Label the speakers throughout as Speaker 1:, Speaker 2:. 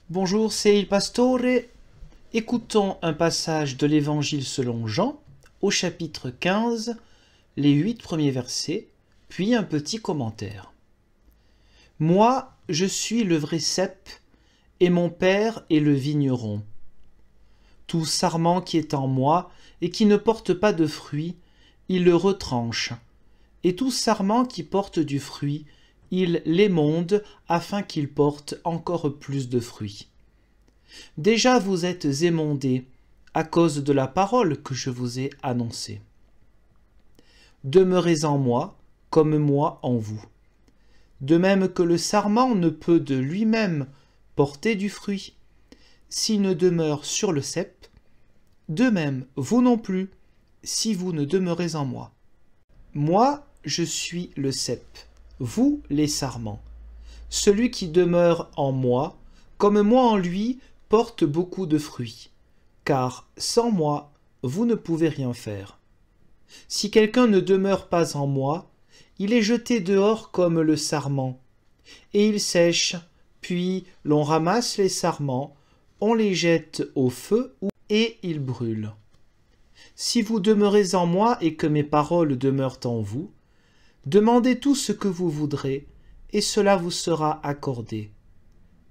Speaker 1: Bonjour, c'est Il Pastore. Écoutons un passage de l'Évangile selon Jean, au chapitre 15, les 8 premiers versets, puis un petit commentaire. Moi, je suis le vrai cep, et mon Père est le vigneron. Tout sarment qui est en moi et qui ne porte pas de fruit, il le retranche, et tout sarment qui porte du fruit, il l'émonde afin qu'il porte encore plus de fruits. Déjà vous êtes émondés à cause de la parole que je vous ai annoncée. Demeurez en moi, comme moi en vous. De même que le sarment ne peut de lui-même porter du fruit, s'il ne demeure sur le cep, de même vous non plus, si vous ne demeurez en moi. Moi, je suis le cep, vous les sarments. Celui qui demeure en moi, comme moi en lui, porte beaucoup de fruits, car sans moi, vous ne pouvez rien faire. Si quelqu'un ne demeure pas en moi, il est jeté dehors comme le sarment, et il sèche, puis l'on ramasse les sarments, on les jette au feu et ils brûlent. Si vous demeurez en moi et que mes paroles demeurent en vous, demandez tout ce que vous voudrez, et cela vous sera accordé.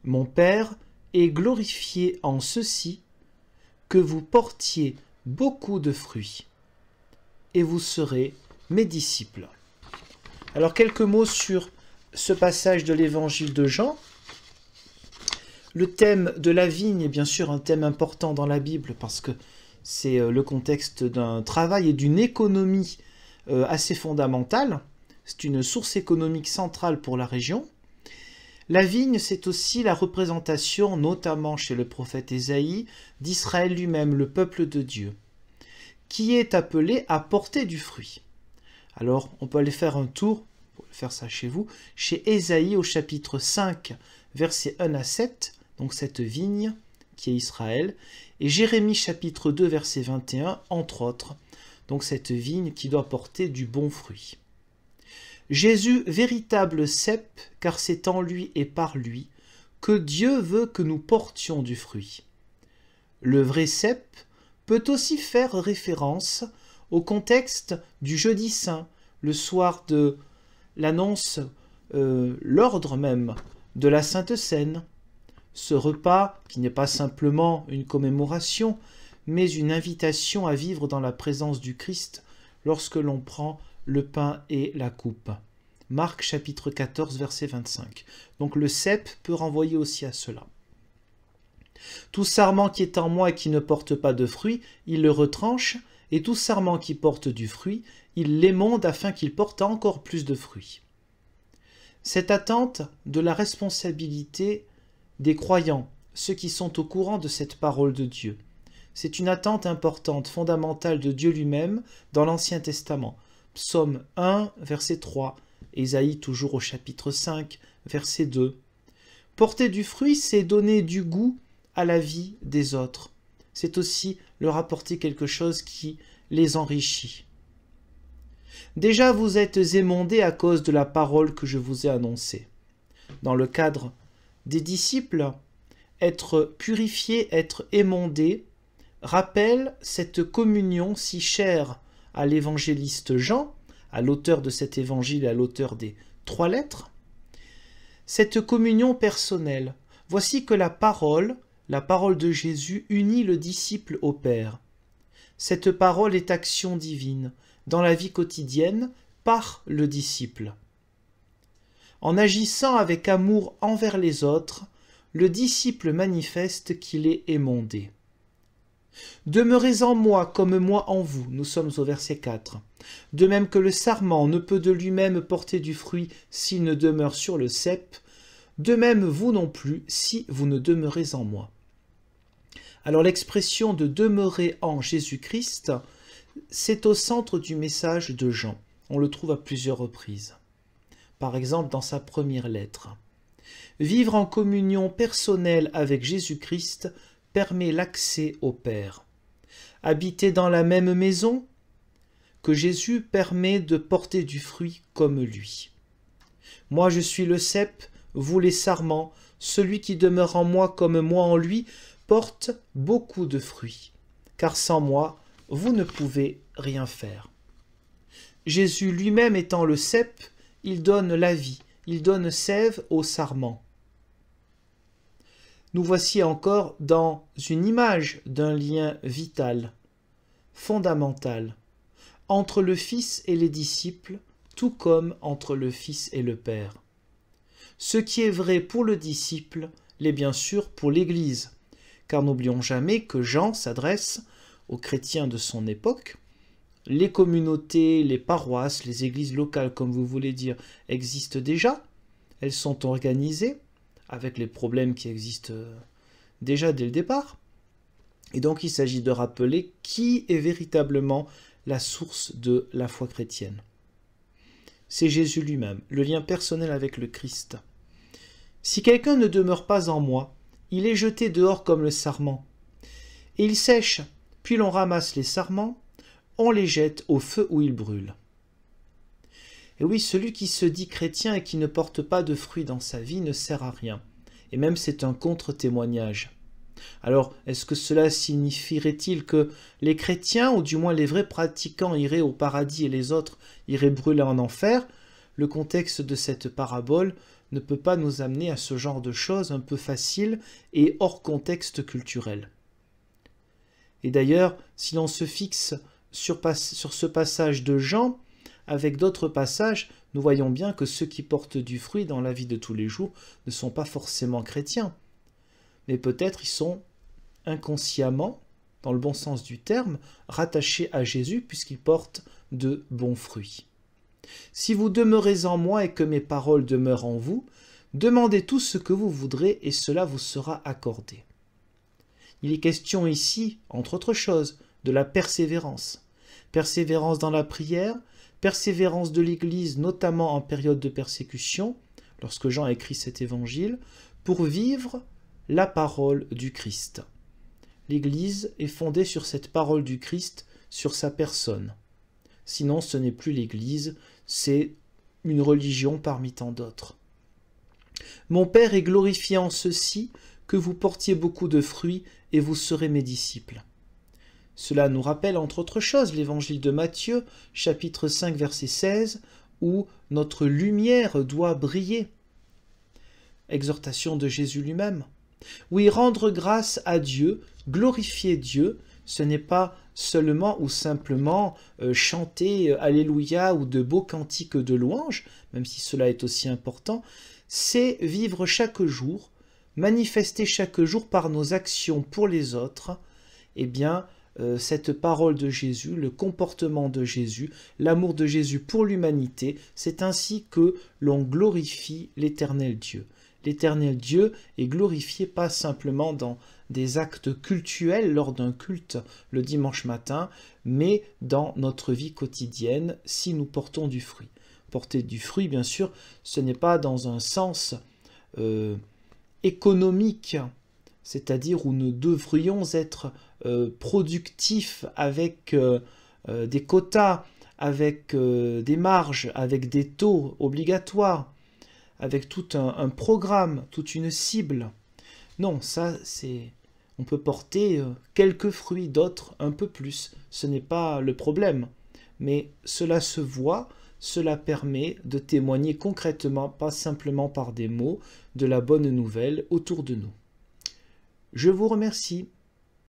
Speaker 1: Mon Père est glorifié en ceci, que vous portiez beaucoup de fruits, et vous serez mes disciples. Alors quelques mots sur ce passage de l'Évangile de Jean. Le thème de la vigne est bien sûr un thème important dans la Bible parce que c'est le contexte d'un travail et d'une économie assez fondamentale. C'est une source économique centrale pour la région. La vigne, c'est aussi la représentation, notamment chez le prophète Ésaïe, d'Israël lui-même, le peuple de Dieu, qui est appelé à porter du fruit. Alors, on peut aller faire un tour, vous pouvez faire ça chez vous, chez Ésaïe au chapitre 5, versets 1 à 7, donc cette vigne qui est Israël, et Jérémie chapitre 2, verset 21, entre autres, donc cette vigne qui doit porter du bon fruit. Jésus, véritable cep, car c'est en lui et par lui que Dieu veut que nous portions du fruit. Le vrai cep peut aussi faire référence au contexte du jeudi saint, le soir de l'annonce, l'ordre même de la Sainte Seine. Ce repas, qui n'est pas simplement une commémoration, mais une invitation à vivre dans la présence du Christ lorsque l'on prend le pain et la coupe. Marc chapitre 14, verset 25. Donc le cep peut renvoyer aussi à cela. Tout sarment qui est en moi et qui ne porte pas de fruit, il le retranche, et tout sarment qui porte du fruit, il l'émonde afin qu'il porte encore plus de fruits. Cette attente de la responsabilité des croyants, ceux qui sont au courant de cette parole de Dieu, c'est une attente importante, fondamentale de Dieu lui-même dans l'Ancien Testament. Psaume 1, verset 3, Ésaïe toujours au chapitre 5, verset 2. Porter du fruit, c'est donner du goût à la vie des autres. C'est aussi leur apporter quelque chose qui les enrichit. Déjà, vous êtes émondés à cause de la parole que je vous ai annoncée. Dans le cadre des disciples, être purifié, être émondé, rappelle cette communion si chère à l'évangéliste Jean, à l'auteur de cet évangile et à l'auteur des 3 lettres. Cette communion personnelle, voici que la parole de Jésus unit le disciple au Père. Cette parole est action divine dans la vie quotidienne par le disciple. En agissant avec amour envers les autres, le disciple manifeste qu'il est émondé. Demeurez en moi comme moi en vous, nous sommes au verset 4. De même que le sarment ne peut de lui-même porter du fruit s'il ne demeure sur le cep, de même vous non plus si vous ne demeurez en moi. Alors l'expression de demeurer en Jésus-Christ, c'est au centre du message de Jean. On le trouve à plusieurs reprises. Par exemple dans sa première lettre. Vivre en communion personnelle avec Jésus-Christ permet l'accès au Père. Habiter dans la même maison que Jésus permet de porter du fruit comme lui. Moi je suis le cep, vous les sarments, celui qui demeure en moi comme moi en lui porte beaucoup de fruits, car sans moi, vous ne pouvez rien faire. Jésus lui-même étant le cep, il donne la vie, il donne sève au sarment. Nous voici encore dans une image d'un lien vital, fondamental, entre le Fils et les disciples, tout comme entre le Fils et le Père. Ce qui est vrai pour le disciple l'est bien sûr pour l'Église, car n'oublions jamais que Jean s'adresse aux chrétiens de son époque. Les communautés, les paroisses, les églises locales, comme vous voulez dire, existent déjà. Elles sont organisées, avec les problèmes qui existent déjà dès le départ. Et donc il s'agit de rappeler qui est véritablement la source de la foi chrétienne. C'est Jésus lui-même, le lien personnel avec le Christ. Si quelqu'un ne demeure pas en moi, il est jeté dehors comme le sarment. Et il sèche, puis l'on ramasse les sarments, on les jette au feu où ils brûlent. Et oui, celui qui se dit chrétien et qui ne porte pas de fruits dans sa vie ne sert à rien. Et même c'est un contre-témoignage. Alors, est-ce que cela signifierait-il que les chrétiens, ou du moins les vrais pratiquants, iraient au paradis et les autres iraient brûler en enfer? Le contexte de cette parabole ne peut pas nous amener à ce genre de choses un peu faciles et hors contexte culturel. Et d'ailleurs, si l'on se fixe sur ce passage de Jean, avec d'autres passages, nous voyons bien que ceux qui portent du fruit dans la vie de tous les jours ne sont pas forcément chrétiens. Mais peut-être ils sont inconsciemment, dans le bon sens du terme, rattachés à Jésus puisqu'ils portent de bons fruits. Si vous demeurez en moi et que mes paroles demeurent en vous, demandez tout ce que vous voudrez et cela vous sera accordé. Il est question ici, entre autres choses, de la persévérance. Persévérance dans la prière, persévérance de l'Église, notamment en période de persécution, lorsque Jean a écrit cet évangile, pour vivre la parole du Christ. L'Église est fondée sur cette parole du Christ, sur sa personne. Sinon, ce n'est plus l'Église, c'est une religion parmi tant d'autres. Mon Père est glorifié en ceci, que vous portiez beaucoup de fruits et vous serez mes disciples. Cela nous rappelle, entre autres choses, l'évangile de Matthieu, chapitre 5, verset 16, où notre lumière doit briller. Exhortation de Jésus lui-même. Oui, rendre grâce à Dieu, glorifier Dieu, ce n'est pas seulement ou simplement chanter Alléluia ou de beaux cantiques de louange, même si cela est aussi important, c'est vivre chaque jour, manifester chaque jour par nos actions pour les autres, eh bien, cette parole de Jésus, le comportement de Jésus, l'amour de Jésus pour l'humanité, c'est ainsi que l'on glorifie l'Éternel Dieu. L'Éternel Dieu est glorifié pas simplement dans des actes cultuels lors d'un culte le dimanche matin, mais dans notre vie quotidienne si nous portons du fruit. Porter du fruit, bien sûr, ce n'est pas dans un sens économique, c'est-à-dire où nous devrions être productifs avec des quotas, avec des marges, avec des taux obligatoires, avec tout un programme, toute une cible. Non, ça, c'est... On peut porter quelques fruits, d'autres un peu plus. Ce n'est pas le problème. Mais cela se voit, cela permet de témoigner concrètement, pas simplement par des mots, de la bonne nouvelle autour de nous. Je vous remercie.